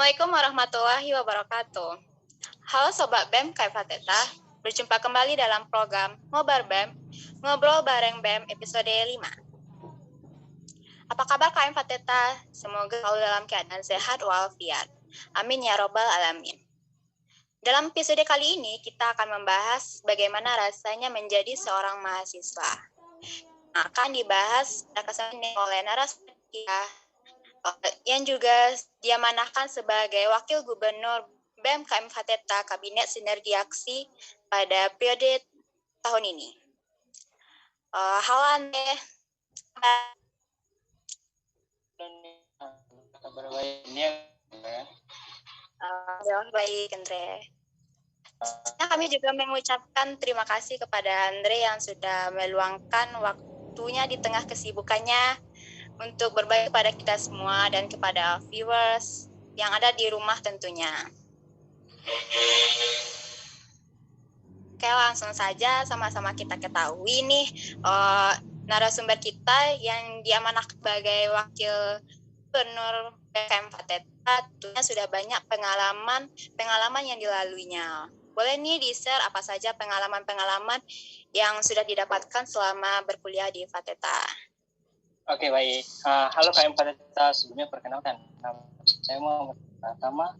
Assalamualaikum warahmatullahi wabarakatuh. Halo Sobat BEM KM Fateta, berjumpa kembali dalam program Ngobar BEM, Ngobrol Bareng BEM episode 5. Apa kabar KM Fateta? Semoga selalu dalam keadaan sehat walafiat. Amin ya robbal alamin. Dalam episode kali ini, kita akan membahas bagaimana rasanya menjadi seorang mahasiswa. Akan dibahas pada kesempatan oleh narasumber kita yang juga diamanahkan sebagai Wakil Gubernur BEM KM Fateta Kabinet Sinergi Aksi pada periode tahun ini. Halo Andre. Kabar baiknya ya. Baik Andre. Kami juga mengucapkan terima kasih kepada Andre yang sudah meluangkan waktunya di tengah kesibukannya untuk berbagi kepada kita semua dan kepada viewers yang ada di rumah tentunya. Oke, langsung saja sama-sama kita ketahui nih narasumber kita yang diamanahkan sebagai Wakil Gubernur KM Fateta tentunya sudah banyak pengalaman yang dilaluinya. Boleh nih di-share apa saja pengalaman-pengalaman yang sudah didapatkan selama berkuliah di Fateta. Oke, baik. Halo KM Fateta, sebelumnya perkenalkan. Saya mau pertama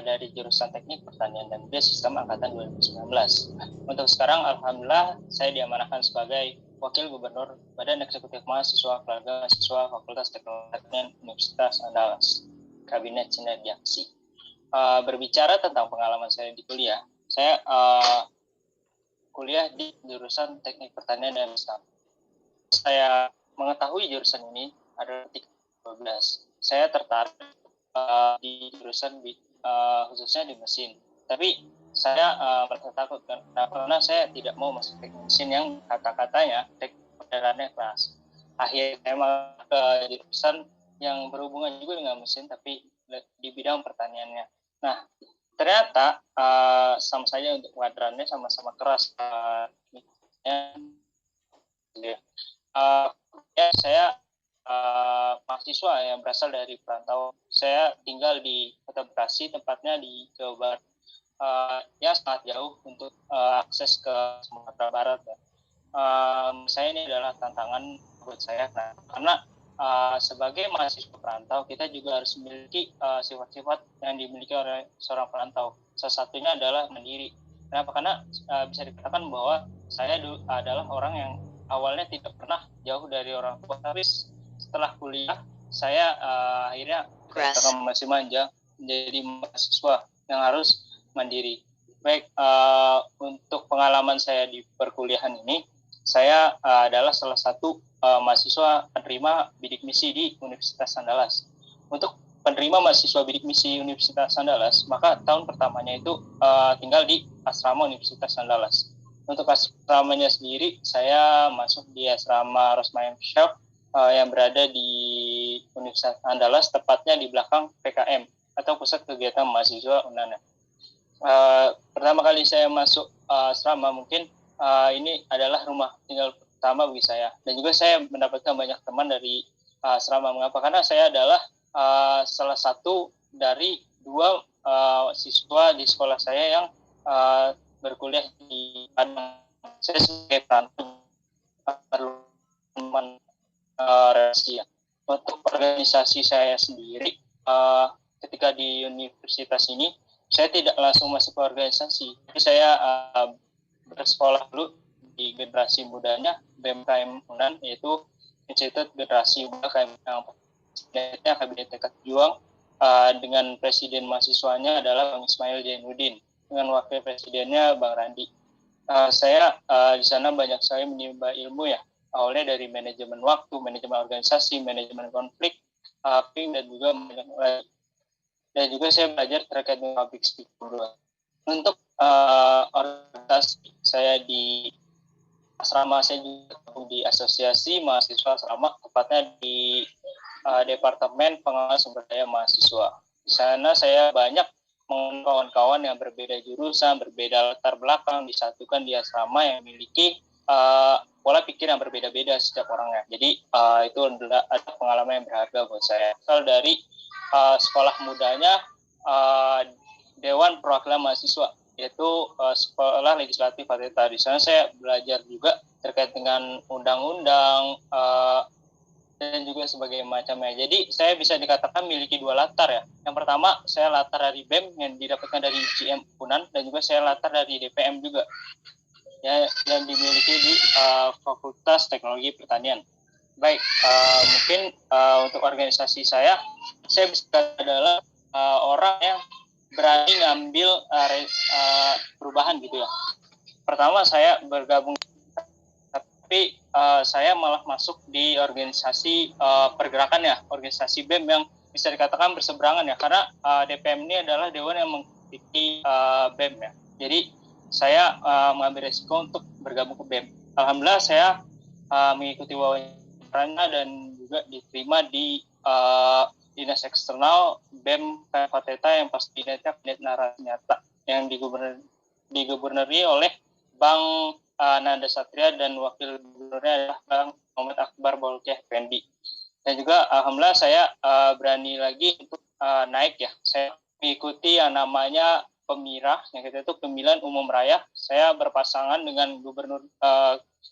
dari jurusan Teknik Pertanian dan Biosistem Angkatan 2019. Untuk sekarang, alhamdulillah, saya diamanahkan sebagai Wakil Gubernur Badan Eksekutif Mahasiswa Keluarga Mahasiswa Fakultas Teknologi Pertanian Universitas Andalas, Kabinet Sinergi Aksi. Berbicara tentang pengalaman saya di kuliah, saya kuliah di jurusan Teknik Pertanian dan Biosistem. Saya mengetahui jurusan ini adalah 12. Saya tertarik di jurusan khususnya di mesin. Tapi saya merasa takut karena saya tidak mau masuk teknik mesin yang kata-katanya teknik keras. Akhirnya saya masuk ke jurusan yang berhubungan juga dengan mesin tapi di bidang pertaniannya. Nah, ternyata sama saja untuk pengadarannya sama-sama keras. Saya mahasiswa yang berasal dari perantauan. Saya tinggal di Kota Bekasi, tepatnya di Jawa Barat. Ya sangat jauh untuk akses ke Sumatera Barat. Saya ini adalah tantangan buat saya, karena sebagai mahasiswa perantau kita juga harus memiliki sifat-sifat yang dimiliki oleh seorang perantau. Salah satunya adalah mandiri. Kenapa? Karena bisa dikatakan bahwa saya adalah orang yang awalnya tidak pernah jauh dari orang tua, tapi setelah kuliah saya akhirnya masih manja menjadi mahasiswa yang harus mandiri. Baik, untuk pengalaman saya di perkuliahan ini, saya adalah salah satu mahasiswa penerima bidik misi di Universitas Andalas. Untuk penerima mahasiswa bidik misi Universitas Andalas, maka tahun pertamanya itu tinggal di asrama Universitas Andalas. Untuk asramanya sendiri, saya masuk di asrama Rosmayam Shop yang berada di Universitas Andalas, tepatnya di belakang PKM atau Pusat Kegiatan Mahasiswa UNANA. Pertama kali saya masuk asrama, mungkin ini adalah rumah tinggal pertama bagi saya. Dan juga saya mendapatkan banyak teman dari asrama. Mengapa? Karena saya adalah salah satu dari 2 siswa di sekolah saya yang berkuliah di Padang. Saya sebagai perantau teman relasi. Untuk organisasi saya sendiri, ketika di universitas ini, saya tidak langsung masuk ke organisasi. Tapi saya bersekolah dulu di generasi mudanya BMKM UNAN, yaitu Institut Generasi Muda Kabinet Tekad Juang, dengan presiden mahasiswanya adalah Bang Ismail Jainuddin, dengan wakil presidennya Bang Randi. Saya di sana banyak sekali menimba ilmu ya, awalnya dari manajemen waktu, manajemen organisasi, manajemen konflik, dan juga banyak lagi. Dan juga saya belajar terkait dengan public speaking. Untuk organisasi saya di asrama, saya juga di asosiasi mahasiswa asrama, tepatnya di Departemen Pengelolaan Sumber Daya Mahasiswa. Di sana saya banyak mengenal kawan-kawan yang berbeda jurusan, berbeda latar belakang, disatukan di asrama yang memiliki pola pikir yang berbeda-beda setiap orangnya. Jadi itu adalah pengalaman yang berharga buat saya. Asal dari sekolah mudanya Dewan Perwakilan Mahasiswa, yaitu Sekolah Legislatif Fateta. Di sana saya belajar juga terkait dengan undang-undang dan juga sebagai macamnya. Jadi saya bisa dikatakan memiliki dua latar ya. Yang pertama saya latar dari BEM yang didapatkan dari GM Unan, dan juga saya latar dari DPM juga ya, yang dimiliki di Fakultas Teknologi Pertanian. Baik, mungkin untuk organisasi saya bisa adalah orang yang berani ngambil perubahan gitu ya. Pertama saya bergabung, tapi saya malah masuk di organisasi pergerakan ya, organisasi BEM yang bisa dikatakan berseberangan ya, karena DPM ini adalah dewan yang mengikuti BEM ya. Jadi saya mengambil resiko untuk bergabung ke BEM. Alhamdulillah saya mengikuti wawancaranya dan juga diterima di dinas eksternal BEM Fateta yang pastinya Kabinet Narasi Nyata yang digubernuri oleh Bang Nanda Satria, dan wakil gubernurnya adalah Bang Muhammad Akbar Bolkiah Effendi. Dan juga alhamdulillah saya berani lagi untuk naik ya. Saya mengikuti yang namanya PEMIRA, yang kita itu Pemilihan Umum Raya. Saya berpasangan dengan gubernur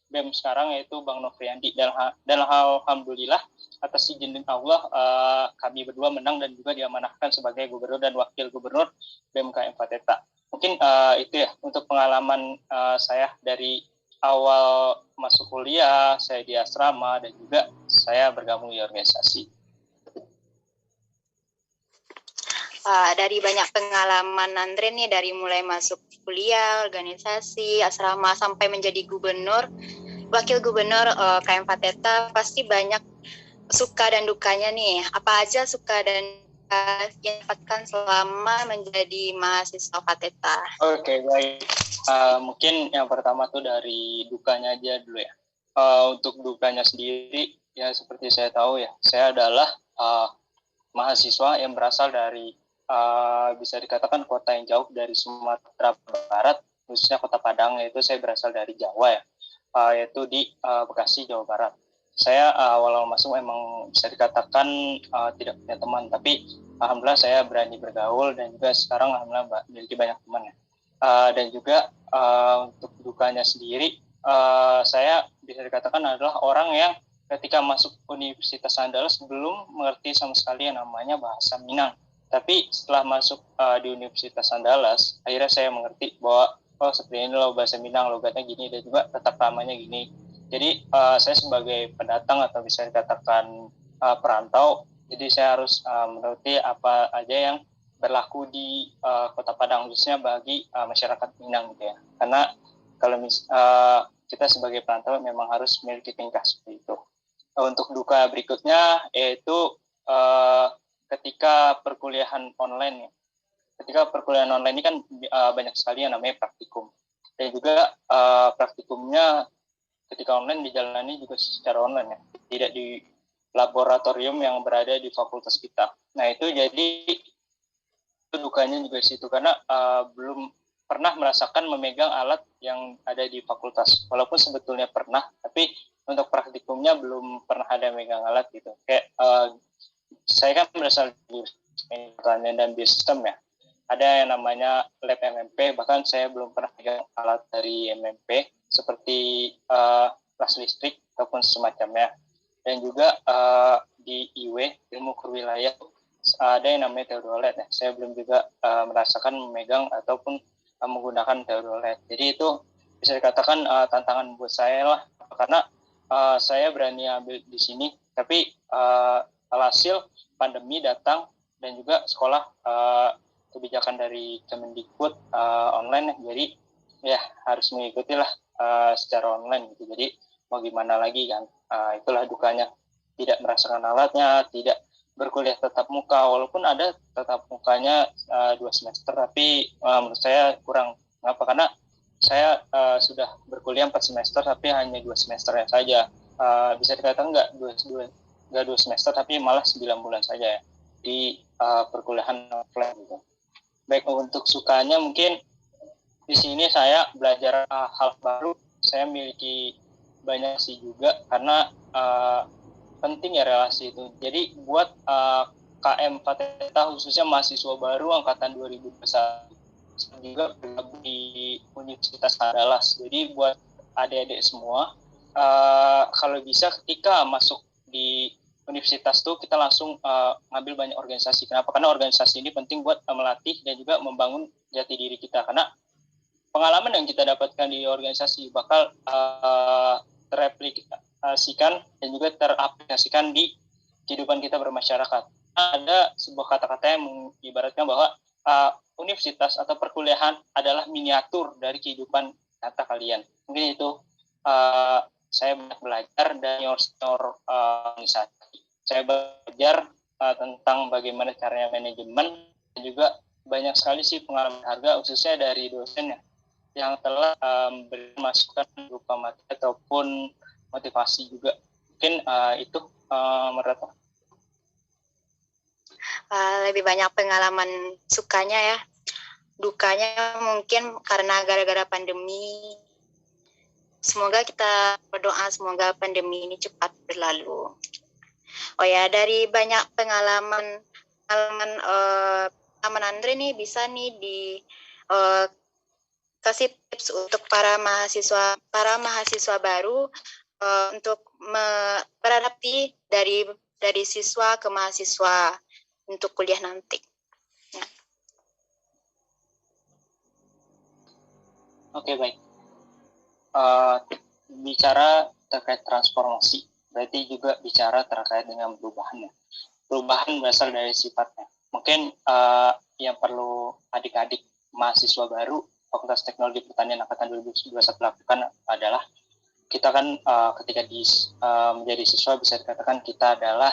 BEM sekarang, yaitu Bang Nofriandi. Dan alhamdulillah atas izin Allah kami berdua menang dan juga diamanahkan sebagai gubernur dan wakil gubernur BMKM Fateta. Mungkin itu ya untuk pengalaman saya dari awal masuk kuliah, saya di asrama, dan juga saya bergabung di organisasi. Dari banyak pengalaman Andre nih, dari mulai masuk kuliah, organisasi, asrama, sampai menjadi gubernur, wakil gubernur KM Fateta, pasti banyak suka dan dukanya nih. Apa aja suka dan duka yang dapatkan selama menjadi mahasiswa Fateta? Oke, baik. Mungkin yang pertama tuh dari dukanya aja dulu ya. Untuk dukanya sendiri, ya seperti saya tahu ya, saya adalah mahasiswa yang berasal dari bisa dikatakan kota yang jauh dari Sumatera Barat, khususnya Kota Padang, yaitu saya berasal dari Jawa ya, yaitu di Bekasi, Jawa Barat. Saya awal masuk memang bisa dikatakan tidak punya teman, tapi alhamdulillah saya berani bergaul, dan juga sekarang alhamdulillah memiliki banyak teman ya. Dan juga untuk dukanya sendiri, saya bisa dikatakan adalah orang yang ketika masuk Universitas Andalas belum mengerti sama sekali yang namanya bahasa Minang. Tapi setelah masuk di Universitas Andalas, akhirnya saya mengerti bahwa seperti ini loh bahasa Minang, logatnya gini, dan juga tetap namanya gini. Jadi saya sebagai pendatang atau bisa dikatakan perantau, jadi saya harus menuruti apa aja yang berlaku di Kota Padang, khususnya bagi masyarakat Minang gitu ya. Karena kalau kita sebagai perantau memang harus memiliki tingkah seperti itu. Untuk duka berikutnya yaitu ketika perkuliahan online. Ketika perkuliahan online ini kan banyak sekali yang namanya praktikum. Dan juga praktikumnya ketika online dijalani juga secara online ya, tidak di laboratorium yang berada di fakultas kita. Nah itu jadi itu dukanya juga di situ, karena belum pernah merasakan memegang alat yang ada di fakultas. Walaupun sebetulnya pernah, tapi untuk praktikumnya belum pernah ada megang alat gitu. Kayak saya kan berasal dari pertanian dan biosistem ya. Ada yang namanya lab MMP, bahkan saya belum pernah pegang alat dari MMP seperti kelas listrik ataupun semacamnya. Dan juga di IW, ilmu kewilayahan, ada yang namanya teodolet ya. Saya belum juga merasakan memegang ataupun menggunakan teodolet. Jadi itu bisa dikatakan tantangan buat saya lah, karena saya berani ambil di sini, tapi alhasil pandemi datang dan juga sekolah kebijakan dari Kemendikbud online, jadi ya harus mengikuti lah secara online gitu. Jadi mau gimana lagi kan, itulah dukanya, tidak merasakan alatnya, tidak berkuliah tatap muka, walaupun ada tatap mukanya 2 semester, tapi menurut saya kurang. Kenapa? Karena saya sudah berkuliah 4 semester, tapi hanya 2 semesternya saja. Bisa dikatakan nggak 2 semester, tapi malah 9 bulan saja ya di perkuliahan offline gitu. Baik, untuk sukanya mungkin di sini saya belajar hal baru. Saya memiliki banyak sih juga, karena penting ya relasi itu. Jadi buat KM Fateta khususnya mahasiswa baru angkatan 2021 juga bergabung di Universitas Andalas. Jadi buat adik-adik semua, kalau bisa ketika masuk di universitas tuh kita langsung ngambil banyak organisasi. Kenapa? Karena organisasi ini penting buat melatih dan juga membangun jati diri kita. Karena pengalaman yang kita dapatkan di organisasi bakal teraplikasikan dan juga teraplikasikan di kehidupan kita bermasyarakat. Ada sebuah kata-kata yang mengibaratkan bahwa universitas atau perkuliahan adalah miniatur dari kehidupan nyata kalian. Mungkin itu saya belajar dari senior organisasi. Saya belajar tentang bagaimana caranya manajemen, dan juga banyak sekali sih pengalaman harga khususnya dari dosen yang telah beri masukan berupa materi ataupun motivasi juga. Mungkin itu menurut lebih banyak pengalaman sukanya ya. Dukanya mungkin karena gara-gara pandemi. Semoga kita berdoa semoga pandemi ini cepat berlalu. Oh ya, dari banyak pengalaman Andre nih bisa nih kasih tips untuk para mahasiswa baru untuk beradaptasi dari siswa ke mahasiswa untuk kuliah nanti. Ya. Oke, baik. Bicara terkait transformasi, berarti juga bicara terkait dengan perubahan. Perubahan berasal dari sifatnya. Mungkin yang perlu adik-adik mahasiswa baru Fakultas Teknologi Pertanian Angkatan 2021 lakukan adalah kita kan ketika menjadi siswa bisa dikatakan kita adalah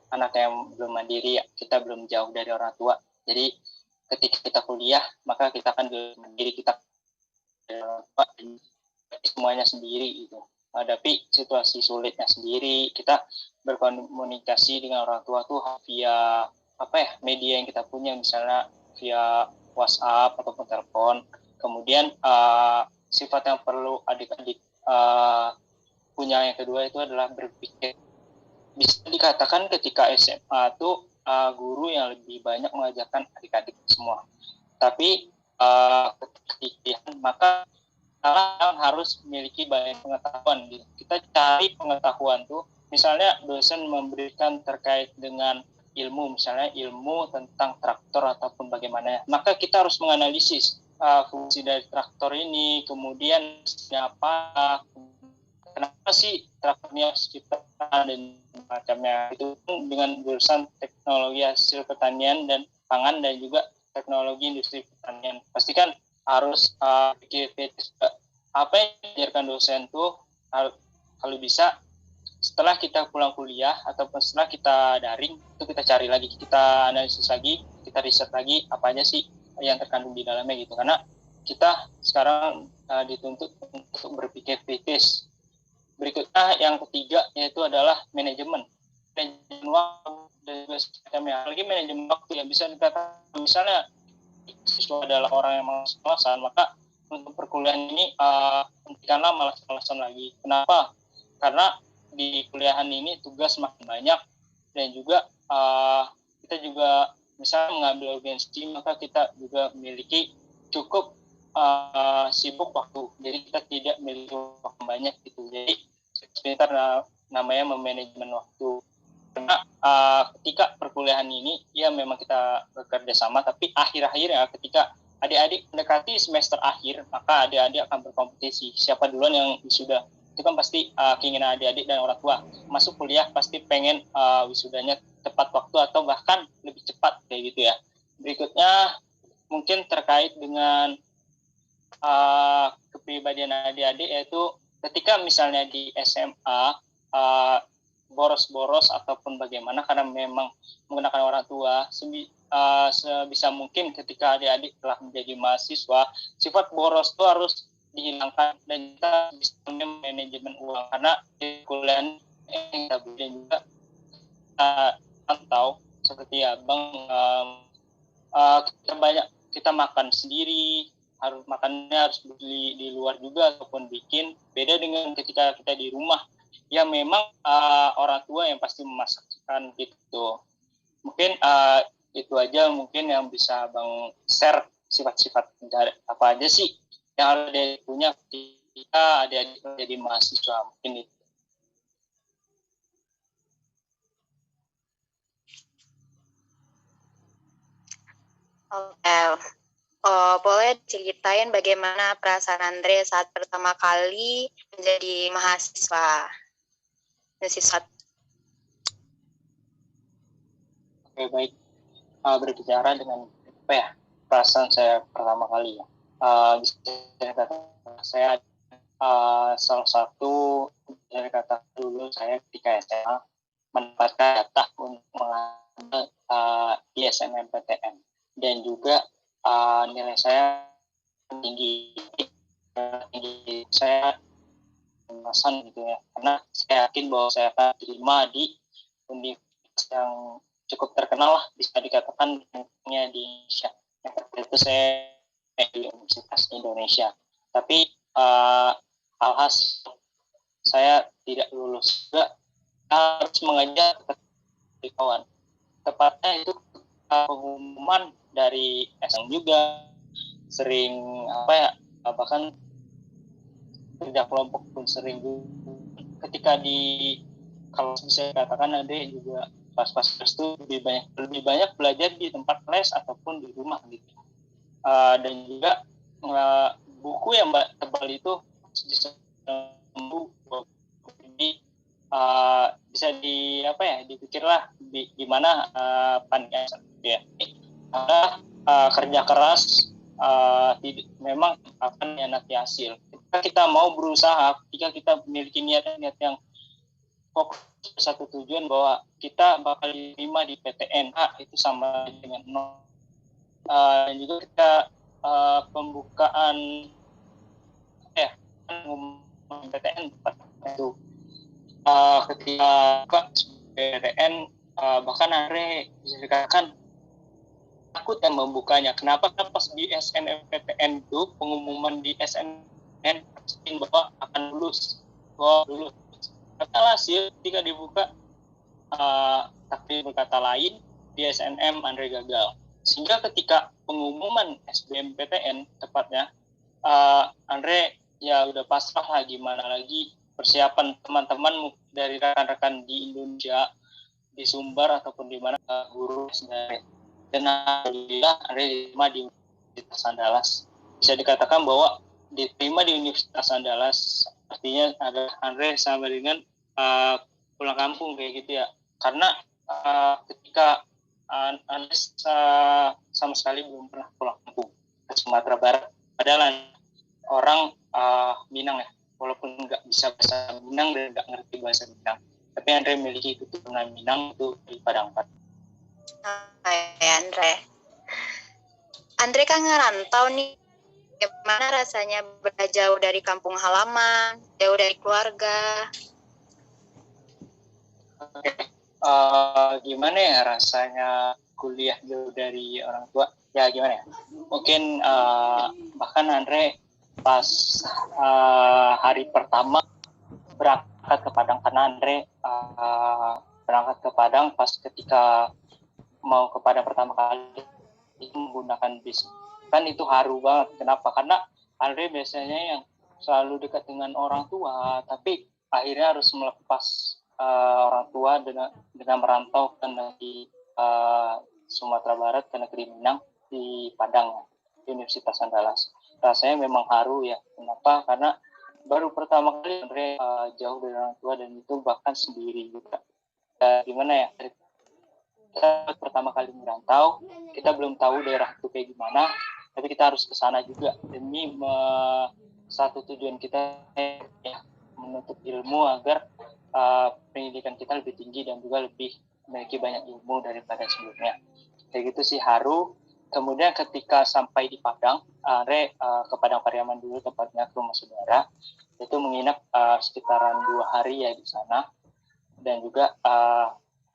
anak yang belum mandiri, kita belum jauh dari orang tua. Jadi ketika kita kuliah, maka kita akan mandiri, kita semuanya sendiri itu. Hadapi situasi sulitnya sendiri, kita berkomunikasi dengan orang tua tuh via media yang kita punya, misalnya via WhatsApp ataupun telepon. Kemudian sifat yang perlu adik-adik punya yang kedua itu adalah berpikir. Bisa dikatakan ketika SMA tuh guru yang lebih banyak mengajarkan adik-adik semua. Tapi ketika maka harus memiliki banyak pengetahuan. Kita cari pengetahuan tuh, misalnya dosen memberikan terkait dengan ilmu, misalnya ilmu tentang traktor ataupun bagaimana, maka kita harus menganalisis fungsi dari traktor ini, kemudian apa, kenapa sih traktornya harus diciptakan dan macamnya. Itu dengan jurusan teknologi hasil pertanian dan pangan dan juga teknologi industri pertanian. Pastikan harus pikir apa yang diajarkan dosen tuh kalau bisa setelah kita pulang kuliah ataupun setelah kita daring itu kita cari lagi, kita analisis lagi, kita riset lagi apa aja sih yang terkandung di dalamnya gitu. Karena kita sekarang dituntut untuk berpikir kritis. Berikutnya yang ketiga yaitu adalah manajemen waktu dan juga semacamnya. Lagi manajemen waktu yang bisa dikatakan misalnya siswa adalah orang yang malas-malasan, maka untuk perkuliahan ini hentikanlah malas-malasan lagi. Kenapa? Karena di kuliahan ini tugas makin banyak dan juga kita juga misalnya mengambil urgensi, maka kita juga memiliki cukup sibuk waktu. Jadi kita tidak memiliki waktu banyak gitu. Jadi sekitar namanya memanajemen waktu. Karena ketika perkuliahan ini ya memang kita bekerja sama, tapi akhir-akhir ya ketika adik-adik mendekati semester akhir, maka adik-adik akan berkompetisi siapa duluan yang wisuda. Itu kan pasti keinginan adik-adik dan orang tua masuk kuliah pasti pengen wisudanya tepat waktu atau bahkan lebih cepat kayak gitu ya. Berikutnya mungkin terkait dengan kepribadian adik-adik, yaitu ketika misalnya di SMA boros-boros ataupun bagaimana karena memang menggunakan orang tua, sebisa mungkin ketika adik-adik telah menjadi mahasiswa, sifat boros itu harus dihilangkan dan kita bisa manajemen uang. Karena di kuliah kita juga pantau seperti abang kita makan sendiri, makannya harus beli di luar juga ataupun bikin. Beda dengan ketika kita di rumah, ya memang orang tua yang pasti memasakkan gitu. Mungkin itu aja mungkin yang bisa Bang share, sifat-sifat apa aja sih yang harus dia punya ketika ada jadi mahasiswa, mungkin itu. Oke. Boleh ceritain bagaimana perasaan Andre saat pertama kali menjadi mahasiswa? Oke, baik. Berbicara dengan apa ya, perasaan saya pertama kali ya. Saya salah satu dari kata dulu saya ketika SMA mendapatkan jatah untuk mengambil di SNMPTN, dan juga nilai saya tinggi saya kemasan gitu ya, karena saya yakin bahwa saya akan terima di universitas yang cukup terkenal lah, bisa dikatakan di Indonesia. Yang itu saya di Universitas Indonesia, tapi alhasil saya tidak lulus juga, harus mengejar di kawan. Tepatnya itu pengumuman dari SM juga sering apa ya, bahkan kerja kelompok pun sering ketika di, kalau saya katakan ada juga pas itu lebih banyak belajar di tempat les ataupun di rumah gitu. Dan juga buku yang tebal itu bisa di apa ya, dipikirlah gimana pandangan ya. Karena kerja keras memang akan nanti hasil. Ketika kita mau berusaha, ketika kita memiliki niat yang fokus satu tujuan bahwa kita bakal diterima di PTN itu sama dengan nol. Dan juga kita pembukaan PTN itu ketika PTN bahkan Andre bisa dikatakan takut yang membukanya. Kenapa? Karena pas di SNMPTN itu pengumuman di SNM bahwa akan lulus, kata hasil ketika dibuka takdir berkata lain, di SNM Andre gagal. Sehingga ketika pengumuman SBMPTN tepatnya, Andre ya udah pasrah lah, gimana lagi persiapan teman-teman dari rekan-rekan di Indonesia, di Sumbar ataupun di mana guru sendiri. Dan alhamdulillah Andre diterima di Universitas Andalas. Bisa dikatakan bahwa diterima di Universitas Andalas artinya ada Andre sama dengan pulang kampung kayak gitu ya. Karena ketika Andre sama sekali belum pernah pulang kampung ke Sumatera Barat, padahal orang Minang ya, walaupun nggak bisa bahasa Minang dan nggak ngerti bahasa Minang, tapi Andre memiliki keturunan Minang itu di Padang Pat. Andre kan ngerantau nih, gimana rasanya jauh dari kampung halaman, jauh dari keluarga? Gimana ya rasanya kuliah jauh dari orang tua? Ya gimana ya? Mungkin bahkan Andre pas hari pertama berangkat ke Padang, karena Andre berangkat ke Padang pas ketika mau ke Padang pertama kali itu menggunakan bis. Kan itu haru banget. Kenapa? Karena Andre biasanya yang selalu dekat dengan orang tua, tapi akhirnya harus melepas orang tua dengan merantau ke negeri Sumatera Barat, ke negeri Minang, di Padang, di Universitas Andalas. Rasanya memang haru ya. Kenapa? Karena baru pertama kali Andre jauh dari orang tua, dan itu bahkan sendiri juga. Gimana ya? Kita pertama kali merantau, kita belum tahu daerah itu kayak gimana, tapi kita harus ke sana juga demi satu tujuan kita ya, menuntut ilmu agar pendidikan kita lebih tinggi dan juga lebih memiliki banyak ilmu daripada sebelumnya. Kayak gitu sih haru. Kemudian ketika sampai di Padang, Andre ke Padang Pariaman dulu, tepatnya ke rumah saudara. Itu menginap sekitaran 2 hari ya di sana. Dan juga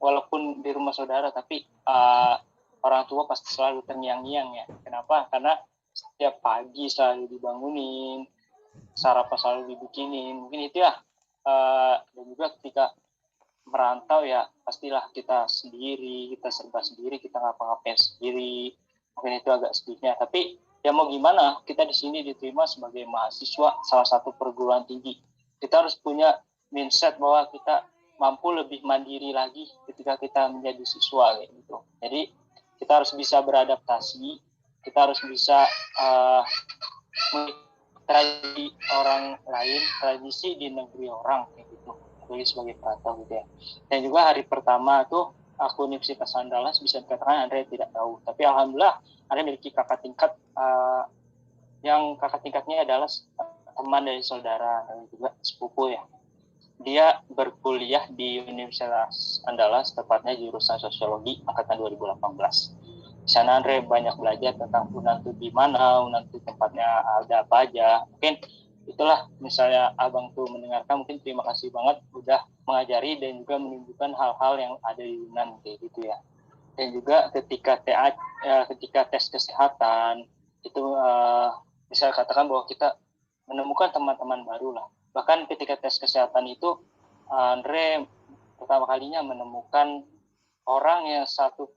walaupun di rumah saudara, tapi orang tua pasti selalu terngiang-ngiang ya. Kenapa? Karena setiap pagi selalu dibangunin, sarapan selalu dibikinin. Mungkin itu ya. Dan juga ketika merantau ya pastilah kita sendiri, kita serba sendiri, kita ngapa-ngapain sendiri. Mungkin itu agak sedihnya. Tapi ya mau gimana, kita di sini diterima sebagai mahasiswa salah satu perguruan tinggi. Kita harus punya mindset bahwa kita mampu lebih mandiri lagi ketika kita menjadi siswa gitu. Jadi kita harus bisa beradaptasi, kita harus bisa tradisi orang lain, tradisi di negeri orang kayak gitu, jadi sebagai perantau gitu ya. Dan juga hari pertama tuh aku Universitas Andalas bisa dikatakan Andre tidak tahu, tapi alhamdulillah Andre memiliki kakak tingkat yang kakak tingkatnya adalah teman dari saudara dan juga sepupu ya. Dia berkuliah di Universitas Andalas, tepatnya jurusan sosiologi angkatan 2018. Di sana Andre banyak belajar tentang UNAN itu di mana, UNAN itu tempatnya ada apa aja. Mungkin itulah misalnya abang tuh mendengarkan, mungkin terima kasih banget udah mengajari dan juga menunjukkan hal-hal yang ada di UNAN kayak gitu ya. Dan juga ketika ketika tes kesehatan itu bisa katakan bahwa kita menemukan teman-teman baru lah. Bahkan ketika tes kesehatan itu Andre pertama kalinya menemukan orang yang satu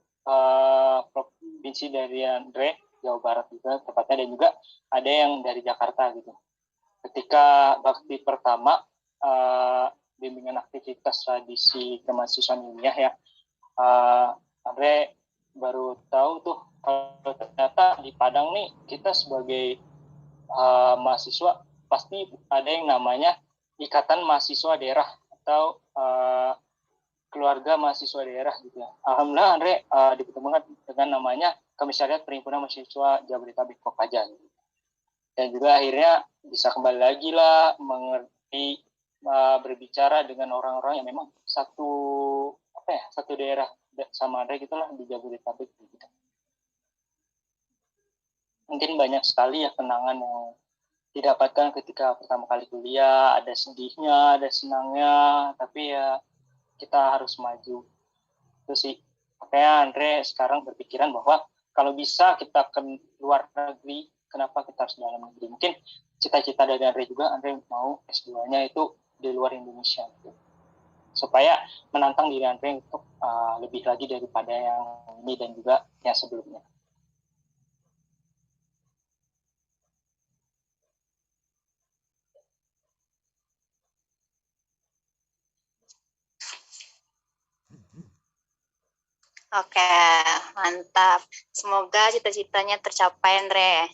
provinsi dari Andre, Jawa Barat juga tepatnya, dan juga ada yang dari Jakarta gitu. Ketika bakti pertama bimbingan aktivitas tradisi kemahasiswaan ilmiah ya, Andre baru tahu tuh kalau ternyata di Padang nih kita sebagai mahasiswa pasti ada yang namanya Ikatan Mahasiswa Daerah atau keluarga mahasiswa daerah gitu ya. Alhamdulillah Andre dipertemukan dengan namanya Komisariat Perhimpunan Mahasiswa Jabodetabek Kopaja gitu. Dan juga akhirnya bisa kembali lagi lah mengerti berbicara dengan orang-orang yang memang satu daerah sama Andre gitulah di Jabodetabek gitu. Mungkin banyak sekali ya kenangan yang didapatkan ketika pertama kali kuliah, ada sedihnya, ada senangnya, tapi ya kita harus maju. Itu sih. Makanya Andre sekarang berpikiran bahwa kalau bisa kita ke luar negeri, kenapa kita harus dalam negeri? Mungkin cita-cita dari Andre juga, Andre mau S2-nya itu di luar Indonesia. Gitu. Supaya menantang diri Andre untuk lebih lagi daripada yang ini dan juga yang sebelumnya. Oke, mantap. Semoga cita-citanya tercapai, Andre.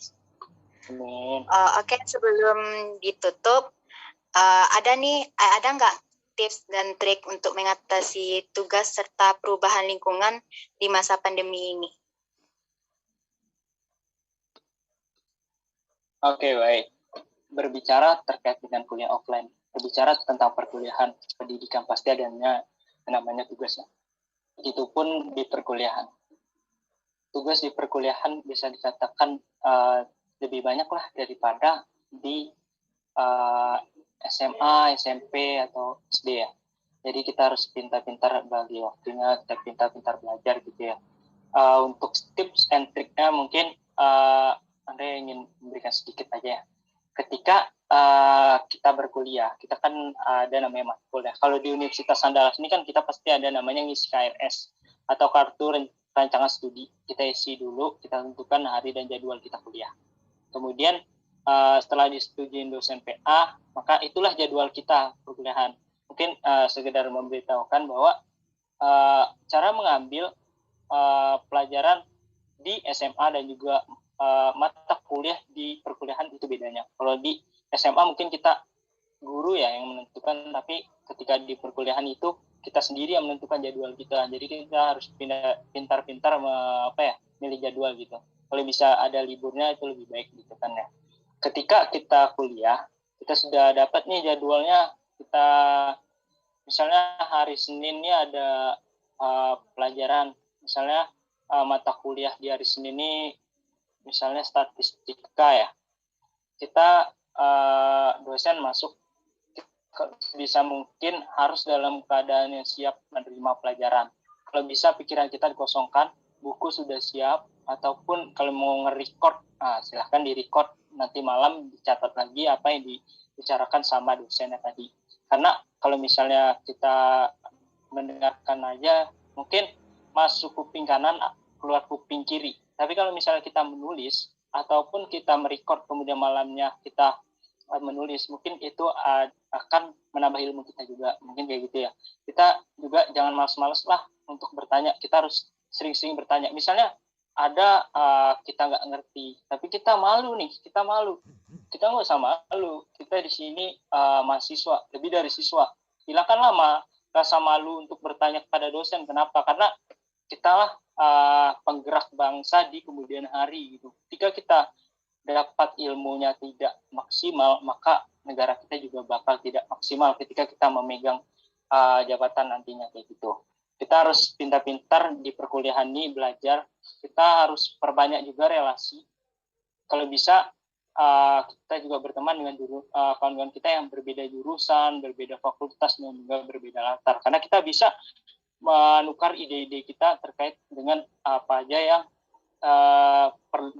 Amin. Oke, sebelum ditutup, ada nggak tips dan trik untuk mengatasi tugas serta perubahan lingkungan di masa pandemi ini? Oke, baik. Berbicara terkait dengan kuliah offline, berbicara tentang perkuliahan, pendidikan pasti adanya namanya tugasnya. Begitupun di perkuliahan. Tugas di perkuliahan bisa dikatakan lebih banyak lah daripada di SMA, SMP, atau SD ya. Jadi kita harus pintar-pintar bagi waktunya, kita pintar-pintar belajar gitu ya. Untuk tips and triknya mungkin Anda ingin memberikan sedikit aja ya. Ketika kita berkuliah, kita kan ada namanya matkul ya. Kalau di Universitas Andalas ini kan kita pasti ada namanya ngisi KRS atau kartu rancangan studi. Kita isi dulu, kita tentukan hari dan jadwal kita kuliah. Kemudian setelah disetujui dosen PA, maka itulah jadwal kita perkuliahan. Mungkin sekedar memberitahukan bahwa cara mengambil pelajaran di SMA dan juga mata kuliah di perkuliahan itu bedanya. Kalau di SMA mungkin kita guru ya yang menentukan, tapi ketika di perkuliahan itu kita sendiri yang menentukan jadwal kita. Jadi kita harus pintar-pintar milih jadwal gitu. Kalau bisa ada liburnya itu lebih baik gitu kan ya. Ketika kita kuliah, kita sudah dapat nih jadwalnya. Kita misalnya hari Senin ini ada pelajaran, misalnya mata kuliah di hari Senin ini misalnya statistika ya. Kita dosen masuk bisa mungkin harus dalam keadaan yang siap menerima pelajaran. Kalau bisa pikiran kita dikosongkan, buku sudah siap, ataupun kalau mau nge-record, silahkan di-record, nanti malam dicatat lagi apa yang dibicarakan sama dosennya tadi. Karena kalau misalnya kita mendengarkan aja mungkin masuk kuping kanan keluar kuping kiri. Tapi kalau misalnya kita menulis ataupun kita merecord kemudian malamnya kita menulis, mungkin itu akan menambah ilmu kita juga, mungkin kayak gitu ya. Kita juga jangan malas-malas lah untuk bertanya, kita harus sering-sering bertanya. Misalnya ada kita nggak ngerti, tapi kita malu nih, kita nggak usah malu, kita di sini mahasiswa, lebih dari siswa. Hilangkanlah rasa malu untuk bertanya kepada dosen. Kenapa? Karena kita lah penggerak bangsa di kemudian hari gitu. Ketika kita dapat ilmunya tidak maksimal, maka negara kita juga bakal tidak maksimal ketika kita memegang jabatan nantinya kayak gitu. Kita harus pintar-pintar di perkuliahan ini belajar. Kita harus perbanyak juga relasi. Kalau bisa kita juga berteman dengan kawan-kawan kita yang berbeda jurusan, berbeda fakultas, dan juga berbeda latar. Karena kita bisa menukar ide-ide kita terkait dengan apa aja yang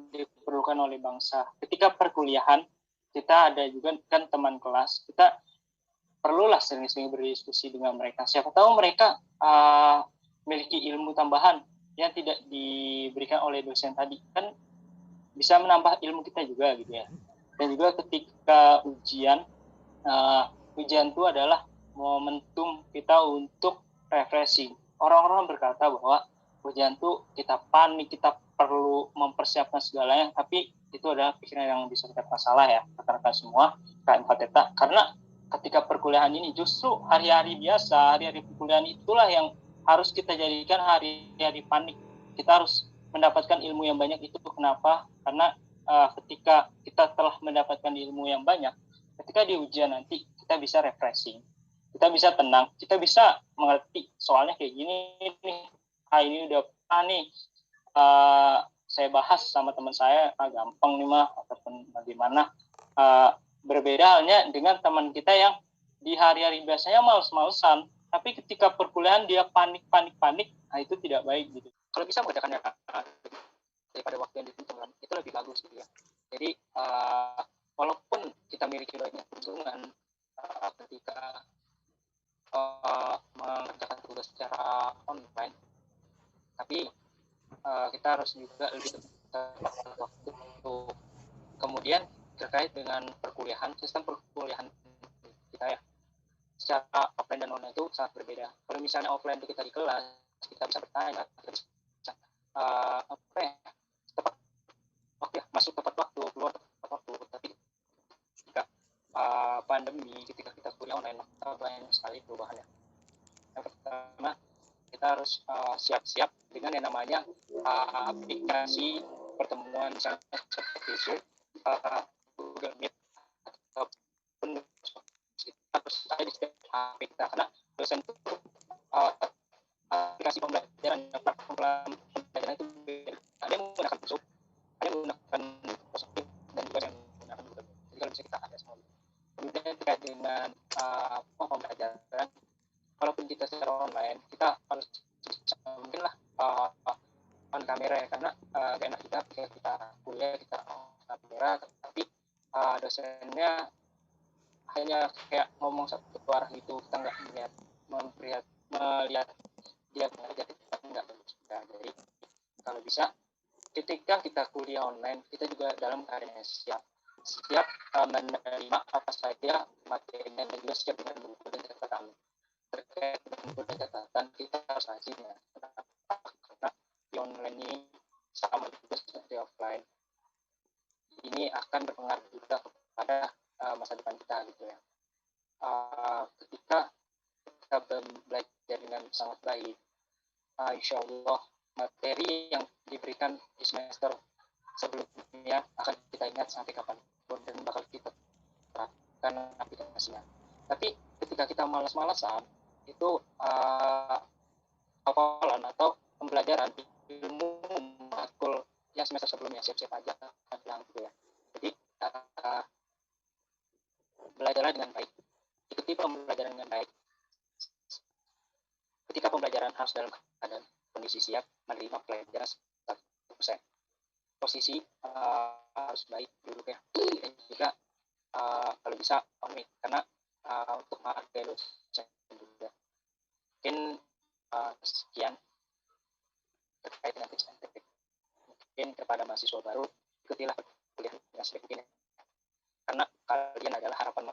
diperlukan oleh bangsa. Ketika perkuliahan, kita ada juga kan teman kelas, kita perlulah sering-sering berdiskusi dengan mereka. Siapa tahu mereka memiliki ilmu tambahan yang tidak diberikan oleh dosen tadi. Kan bisa menambah ilmu kita juga gitu ya. Dan juga ketika ujian itu adalah momentum kita untuk refreshing. Orang-orang berkata bahwa ujian itu kita panik, kita perlu mempersiapkan segalanya, tapi itu adalah pikiran yang disebutkan masalah ya, rekan-rekan semua, KM Fateta. Karena ketika perkuliahan ini justru hari-hari biasa, hari-hari perkuliahan itulah yang harus kita jadikan hari-hari panik. Kita harus mendapatkan ilmu yang banyak itu. Kenapa? Karena ketika kita telah mendapatkan ilmu yang banyak, ketika di ujian nanti kita bisa refreshing, kita bisa tenang, kita bisa mengerti soalnya kayak gini nih, ini udah nih saya bahas sama teman saya gampang nih mah, ataupun bagaimana. Berbeda halnya dengan teman kita yang di hari-hari biasanya males-malesan, tapi ketika perkuliahan dia panik, nah itu tidak baik gitu. Kalau bisa mengerjakannya daripada waktu yang ditentukan, itu lebih bagus gitu ya. Jadi walaupun kita miliki banyak keuntungan ketika mengerjakan tugas secara online, tapi kita harus juga lebih tepat waktu. Kemudian terkait dengan perkuliahan, sistem perkuliahan kita ya, secara offline dan online itu sangat berbeda. Kalau misalnya offline itu kita di kelas, kita bisa bertanya, kita bisa tepat waktu ya, masuk tepat waktu, keluar tepat waktu. Tapi ketika pandemi, ketika kita kuliah online, banyak sekali perubahannya. Yang pertama, kita harus siap-siap dengan yang namanya aplikasi pertemuan, misalnya seperti Zoom, Google Meet, ataupun kita harus ada di setiap HP kita, karena dosen itu aplikasi pembelajaran itu ada yang menggunakan Zoom, ada yang menggunakan Microsoft, dan juga yang menggunakan Google. Jadi kalau bisa kita ada semua. Kemudian terkait dengan pembelajaran, walaupun kita secara online, kita harus mungkin lah on kamera ya, karena gak enak kita ketika kita kuliah kita on kamera, tapi dosennya hanya kayak ngomong satu arah gitu, kita nggak melihat dia mengajar, kita nggak bagus. Jadi kalau bisa ketika kita kuliah online, kita juga dalam keadaan siap menerima apa saja materinya, dan juga siap dengan buku dan catatan. Terkait dengan buku dan catatan, kita harus rajin ya, karena di online ini sama juga seperti offline, ini akan berpengaruh juga kepada masa depan kita gitu ya. Ketika kita belajar dengan sangat baik, insya Allah materi yang diberikan di semester sebelumnya akan kita ingat sampai kapanpun dan bakal kita terapkan aplikasinya. Tapi ketika kita malas-malasan, itu hafalan atau pembelajaran ilmu matkul yang semester sebelumnya siap-siap aja hilang gitu ya. Jadi belajarlah dengan baik, ikuti pembelajaran dengan baik. Ketika pembelajaran harus dalam keadaan kondisi siap menerima pelajaran 100%. Posisi harus baik duduknya, dan juga kalau bisa on mic, karena untuk menghargai dosen juga. Oke, Mungkin sekian terkait dengan tips and trik. Mungkin kepada mahasiswa baru, ikutilah kuliah dengan sebaik mungkin, karena kalian adalah harapan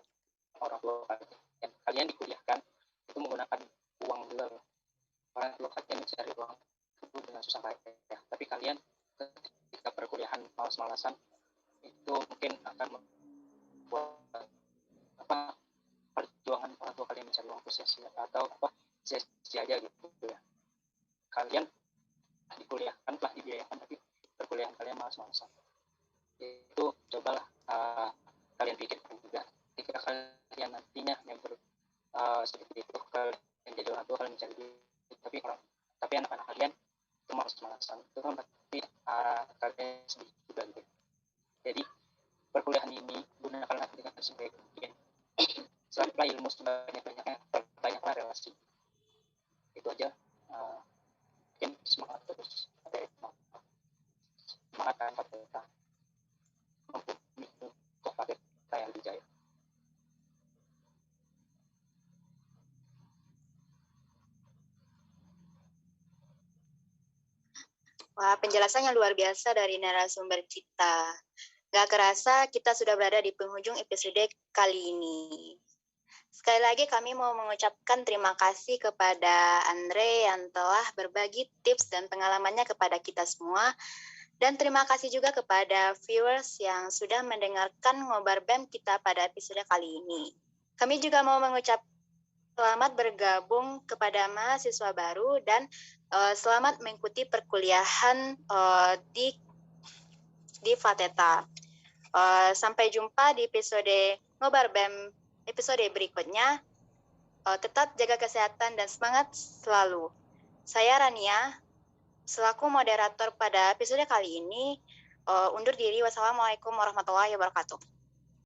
orang tua kalian. Kalian dikuliahkan itu menggunakan uang juga. Orang tua kalian mencari uang itu dengan susah payah, tapi kalian ketika perkuliahan malas-malasan itu mungkin akan membuat perjuangan orang tua kalian mencari uang sia-sia atau sia-sia aja gitu ya. Kalian dikuliahkan, telah dibiayakan, tapi perkuliahan kalian malas-malasan. Itu cobalah kalian pikirkan juga ketika kalian nantinya yang seperti itu, kalian jadi orang tua, kalian mencari duit, tapi anak-anak kalian itu malas-malasan, itu kan berarti kalian sedih juga gitu. Jadi perkuliahan ini gunakanlah dengan sebaik mungkin. Seraplah ilmu sebanyak-banyaknya, banyaklah relasi. Itu aja. Mungkin semangat terus. Semangat kalian Fateta. Untuk Fateta yang lebih jaya. Wah, penjelasannya luar biasa dari narasumber kita. Gak kerasa kita sudah berada di penghujung episode kali ini. Sekali lagi kami mau mengucapkan terima kasih kepada Andre yang telah berbagi tips dan pengalamannya kepada kita semua. Dan terima kasih juga kepada viewers yang sudah mendengarkan Ngobar BEM kita pada episode kali ini. Kami juga mau mengucap selamat bergabung kepada mahasiswa baru dan selamat mengikuti perkuliahan di Fateta. Sampai jumpa di episode Ngobar BEM episode berikutnya. Tetap jaga kesehatan dan semangat selalu. Saya Rania, selaku moderator pada episode kali ini, undur diri. Wassalamualaikum warahmatullahi wabarakatuh.